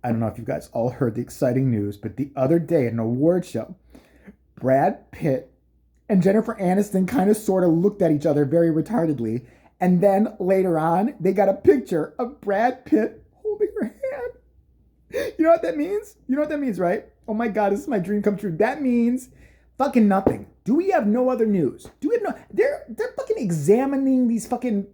I don't know if you guys all heard the exciting news, but the other day at an award show, Brad Pitt and Jennifer Aniston kind of sort of looked at each other very retardedly. And then later on, they got a picture of Brad Pitt holding her hand. You know what that means? You know what that means, right? Oh my God, this is my dream come true. That means fucking nothing. Do we have no other news? Do we have no? They're fucking examining these fucking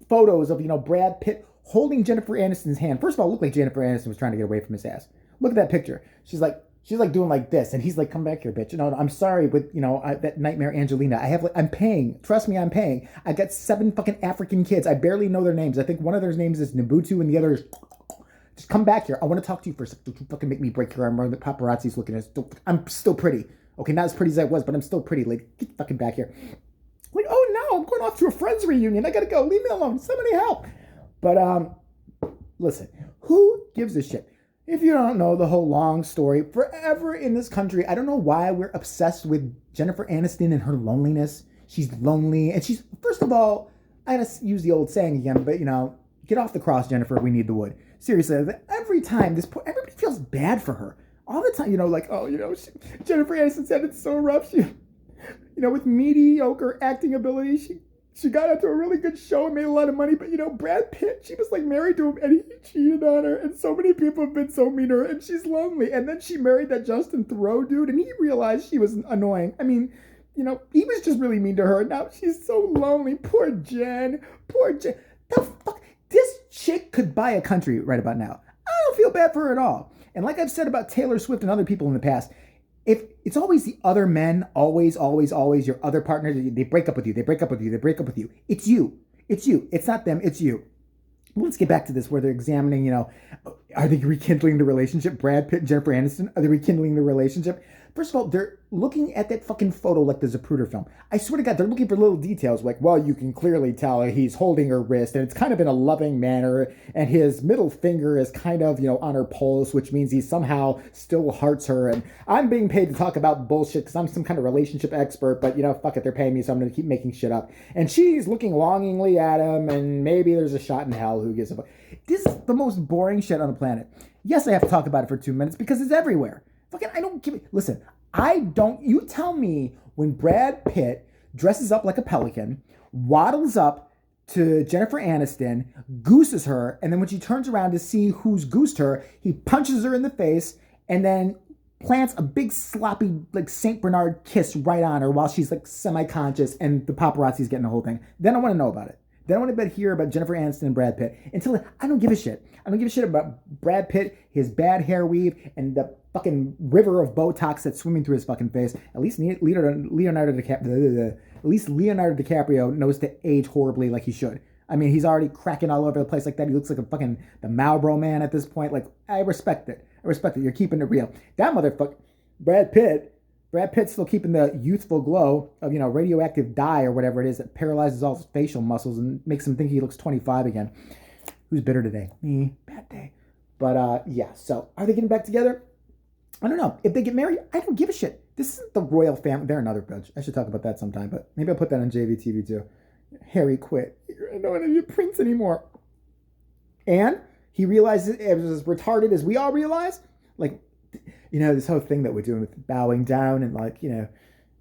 photos of Brad Pitt holding Jennifer Aniston's hand. First of all, it looked like Jennifer Aniston was trying to get away from his ass. Look at that picture. She's like doing like this, and he's like, "Come back here, bitch." I'm sorry, but that nightmare Angelina. I'm paying. Trust me, I'm paying. I got 7 fucking African kids. I barely know their names. I think one of their names is Nabutu, and the other is. Just come back here. I want to talk to you for a second. Don't you fucking make me break your arm. The paparazzi's looking at us. I'm still pretty. Okay, not as pretty as I was, but I'm still pretty. Like, get fucking back here. Like, oh no, I'm going off to a friend's reunion. I gotta go. Leave me alone. Somebody help. But listen, who gives a shit? If you don't know the whole long story, forever in this country, I don't know why we're obsessed with Jennifer Aniston and her loneliness. She's lonely, and she's, first of all, I gotta use the old saying again, but get off the cross, Jennifer. We need the wood. Seriously, every time everybody feels bad for her all the time. Jennifer Aniston said it's so rough. She, with mediocre acting ability, she got out to a really good show and made a lot of money. But Brad Pitt, she was like married to him and he cheated on her, and so many people have been so mean to her, and she's lonely. And then she married that Justin Theroux dude, and he realized she was annoying. I mean, he was just really mean to her. Now she's so lonely. Poor Jen. Poor Jen. The fuck. This chick could buy a country right about now. I don't feel bad for her at all. And like I've said about Taylor Swift and other people in the past, if it's always the other men, always your other partner, they break up with you, they break up with you, they break up with you. It's you. It's you. It's not them, it's you. Well, let's get back to this where they're examining, are they rekindling the relationship? Brad Pitt and Jennifer Aniston, are they rekindling the relationship? First of all, they're looking at that fucking photo like the Zapruder film. I swear to God, they're looking for little details like, well, you can clearly tell he's holding her wrist, and it's kind of in a loving manner, and his middle finger is kind of, on her pulse, which means he somehow still hearts her. And I'm being paid to talk about bullshit because I'm some kind of relationship expert, but, fuck it, they're paying me, so I'm going to keep making shit up. And she's looking longingly at him, and maybe there's a shot in hell, who gives a fuck. This is the most boring shit on the planet. Yes, I have to talk about it for 2 minutes because it's everywhere. Fucking, I don't give it. Listen, you tell me when Brad Pitt dresses up like a pelican, waddles up to Jennifer Aniston, gooses her, and then when she turns around to see who's goosed her, he punches her in the face and then plants a big sloppy, like St. Bernard kiss right on her while she's like semi-conscious and the paparazzi's getting the whole thing. Then I want to know about it. Then I want to hear about Jennifer Aniston and Brad Pitt. Until I don't give a shit. I don't give a shit about Brad Pitt, his bad hair weave, and the fucking river of Botox that's swimming through his fucking face. At least Leonardo DiCaprio knows to age horribly like he should. I mean, he's already cracking all over the place like that. He looks like a fucking the Marlboro Man at this point. Like, I respect it. You're keeping it real. That motherfucker, Brad Pitt's still keeping the youthful glow of, radioactive dye or whatever it is that paralyzes all his facial muscles and makes him think he looks 25 again. Who's bitter today? Me. Bad day. But, yeah. So, are they getting back together? I don't know. If they get married, I don't give a shit. This isn't the royal family. They're another bitch. I should talk about that sometime, but maybe I'll put that on JVTV too. Harry quit. I don't want to be a prince anymore. And he realizes it was as retarded as we all realize. Like, this whole thing that we're doing with bowing down and like,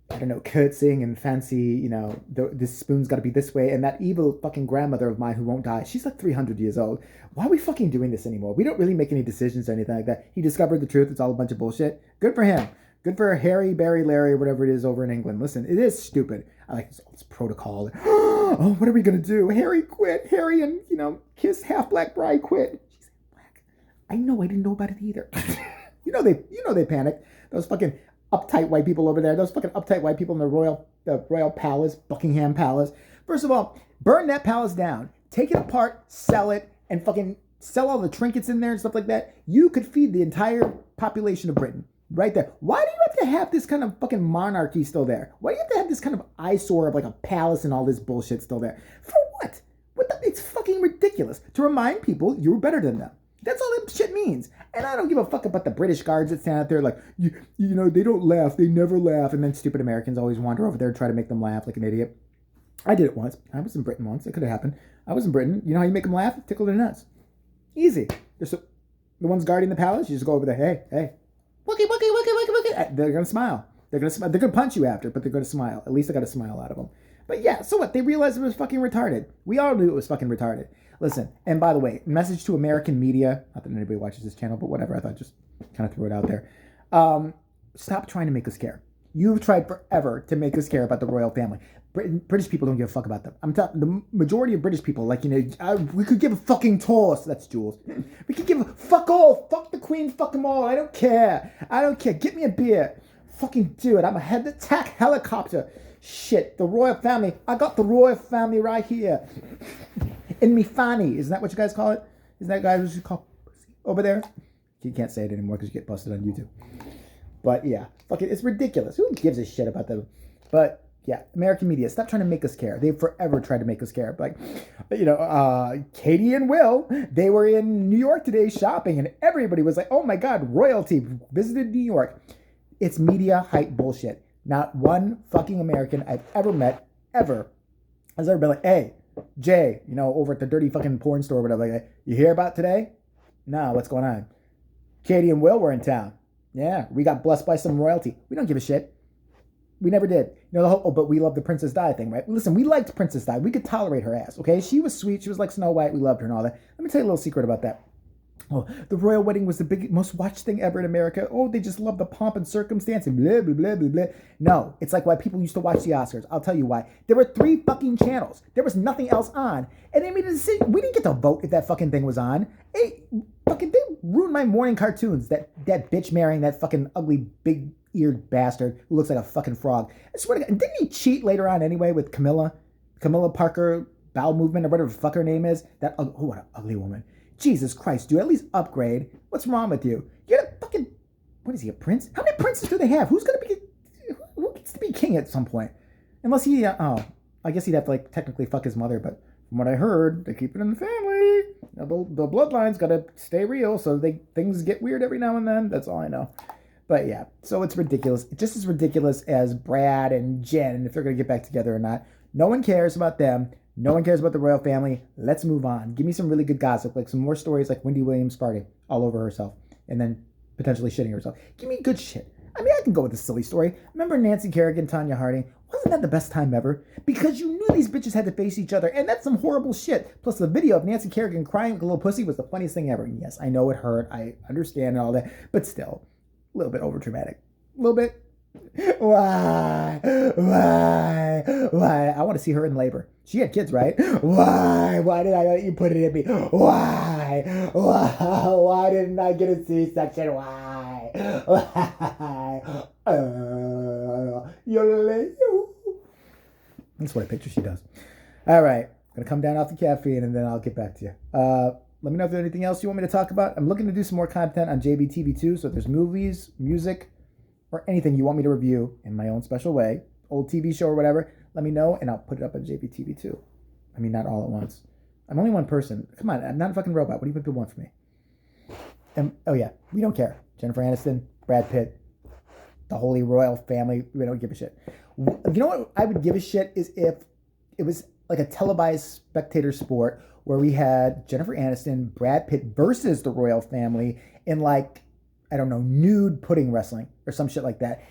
I don't know, curtsying and fancy, this spoon's got to be this way. And that evil fucking grandmother of mine who won't die, she's like 300 years old. Why are we fucking doing this anymore? We don't really make any decisions or anything like that. He discovered the truth. It's all a bunch of bullshit. Good for him. Good for Harry, Barry, Larry, whatever it is over in England. Listen, it is stupid. I like this protocol. Oh, what are we going to do? Harry quit. Harry and, Kiss half-black bride quit. She's black. I know. I didn't know about it either. They panicked. Those fucking uptight white people over there. Those fucking uptight white people in the royal palace, Buckingham Palace. First of all, burn that palace down. Take it apart, sell it, and fucking sell all the trinkets in there and stuff like that. You could feed the entire population of Britain right there. Why do you have to have this kind of fucking monarchy still there? Why do you have to have this kind of eyesore of like a palace and all this bullshit still there? For what? It's fucking ridiculous. To remind people you were better than them. That's all that shit means. And I don't give a fuck about the British guards that stand out there like, they don't laugh. They never laugh. And then stupid Americans always wander over there and try to make them laugh like an idiot. I did it once. I was in Britain once. It could have happened. I was in Britain. You know how you make them laugh? Tickle their nuts. Easy. The ones guarding the palace, you just go over there, hey, hey, wookie, wookie, wookie, wookie, wookie. They're gonna smile. They're gonna smile. They're gonna punch you after, but they're gonna smile. At least I got a smile out of them. But yeah, so what? They realized it was fucking retarded. We all knew it was fucking retarded. Listen, and by the way, message to American media. Not that anybody watches this channel, but whatever. I thought I'd just kind of throw it out there. Stop trying to make us care. You've tried forever to make us care about the royal family. British people don't give a fuck about them. I'm talking the majority of British people, like, we could give a fucking toss. That's Jules. We could give a fuck all. Fuck the Queen. Fuck them all. I don't care. I don't care. Get me a beer. Fucking do it. I'm a head attack helicopter. Shit. The royal family. I got the royal family right here. In me fanny. Isn't that what you guys call it? Isn't that guys what you call over there? You can't say it anymore because you get busted on YouTube. But yeah, fuck it. It's ridiculous. Who gives a shit about them? But yeah, American media, stop trying to make us care. They've forever tried to make us care. Like, Katie and Will, they were in New York today shopping, and everybody was like, oh my God, royalty visited New York. It's media hype bullshit. Not one fucking American I've ever met, ever, has ever been like, hey, Jay, over at the dirty fucking porn store or whatever, like, you hear about today? No, what's going on? Katie and Will were in town. Yeah, we got blessed by some royalty. We don't give a shit. We never did. The whole, but we love the Princess Di thing, right? Listen, we liked Princess Di. We could tolerate her ass, okay? She was sweet. She was like Snow White. We loved her and all that. Let me tell you a little secret about that. Oh, the royal wedding was the most watched thing ever in America. Oh, they just love the pomp and circumstance and blah, blah, blah, blah, blah. No, it's like why people used to watch the Oscars. I'll tell you why. There were 3 fucking channels. There was nothing else on. And they made a decision. We didn't get to vote if that fucking thing was on. Hey, fucking, they ruined my morning cartoons. That bitch marrying that fucking ugly, big-eared bastard who looks like a fucking frog. I swear to God. And didn't he cheat later on anyway with Camilla Parker Bowel Movement or whatever the fuck her name is? What an ugly woman. Jesus Christ, dude, at least upgrade. What's wrong with you? You're a fucking, what is he, a prince? How many princes do they have? Who gets to be king at some point? Unless he, I guess he'd have to, technically fuck his mother, but from what I heard, they keep it in the family. The bloodline's got to stay real, so things get weird every now and then. That's all I know. But yeah, so it's ridiculous. It's just as ridiculous as Brad and Jen, if they're going to get back together or not. No one cares about them. No one cares about the royal family. Let's move on. Give me some really good gossip, like some more stories like Wendy Williams farting all over herself and then potentially shitting herself. Give me good shit. I mean, I can go with a silly story. Remember Nancy Kerrigan, Tanya Harding? Wasn't that the best time ever? Because you knew these bitches had to face each other, and that's some horrible shit. Plus, the video of Nancy Kerrigan crying like a little pussy was the funniest thing ever. And yes, I know it hurt. I understand and all that. But still, a little bit overdramatic. A little bit. Why? I want to see her in labor. She had kids, right? Why did I let you put it in me? Why didn't I get a C-section? Why? That's what I picture she does. All right, gonna come down off the caffeine and then I'll get back to you. Let me know if there's anything else you want me to talk about. I'm looking to do some more content on JBTV2, so if there's movies, music, or anything you want me to review in my own special way, old TV show or whatever, let me know and I'll put it up on JBTV2. I mean, not all at once. I'm only one person. Come on, I'm not a fucking robot. What do you people want from me? And, oh yeah, we don't care. Jennifer Aniston, Brad Pitt, the Holy Royal Family, we don't give a shit. You know what I would give a shit is if it was like a televised spectator sport where we had Jennifer Aniston, Brad Pitt versus the Royal Family in I don't know, nude pudding wrestling or some shit like that.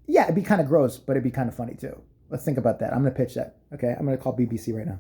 Yeah, it'd be kind of gross, but it'd be kind of funny too. Let's think about that. I'm going to pitch that. Okay, I'm going to call BBC right now.